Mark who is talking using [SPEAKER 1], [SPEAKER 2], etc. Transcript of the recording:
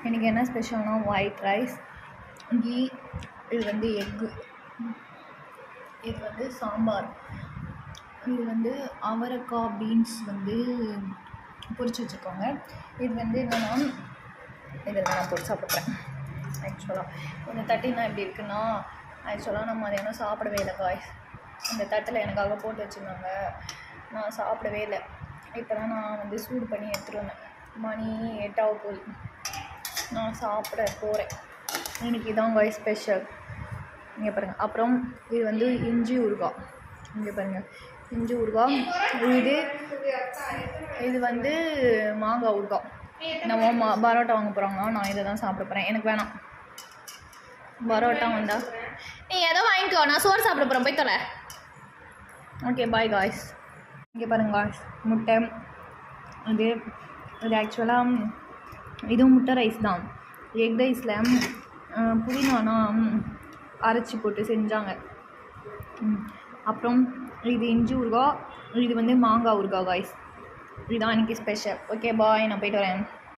[SPEAKER 1] இன்றைக்கி என்ன ஸ்பெஷல்னால் white rice, key, இது வந்து எக்கு, இது வந்து சாம்பார், இது வந்து அவரைக்காய் பீன்ஸ் வந்து பொரிச்சு வச்சுருக்கோங்க. இது வந்து என்னென்னா இதில் நான் போட்டு சாப்பிட்றேன். ஆக்சுவலாக இந்த தட்டினா எப்படி இருக்குன்னா, ஆக்சுவலாக நம்ம மதியானம் சாப்பிடவே இல்லை காய்ஸ். அந்த தட்டில் எனக்காக போட்டு வச்சுருந்தாங்க, நான் சாப்பிடவே இல்லை. இப்போ தான் நான் வந்து சூடு பண்ணி எடுத்துகிட்டு வந்தேன். மணி 8 போகுது, நான் சாப்பிட போகிறேன். இன்றைக்கி தான் காய்ஸ் ஸ்பெஷல். இங்கே பாருங்கள். அப்புறம் இது வந்து இஞ்சி ஊறுகாய், இங்கே பாருங்கள் இஞ்சி ஊறுகாய். இது வந்து மாங்காய் ஊறுகாய். நம்ம பரோட்டா வாங்க போகிறாங்க, நான் இதை தான் சாப்பிட போகிறேன். எனக்கு வேணாம் பரோட்டா வந்தா நீ ஏதோ வாங்கிக்கோ, நான் சோறு சாப்பிட போகிறேன், போய் தொலை. Okay bye guys. இங்கே பாருங்க காய்ஸ், முட்டை. இது ஆக்சுவலாக இதுவும் முட்டை ரைஸ் தான். எக் ரைஸில் புதினானா அரைச்சி போட்டு செஞ்சாங்க. அப்புறம் இது இஞ்சி ஊறுகாய், இது வந்து மாங்காய் ஊறுகாய் காய்ஸ். இதுதான் இன்றைக்கி ஸ்பெஷல். ஓகே பாய், நான் போய்ட்டு வரேன்.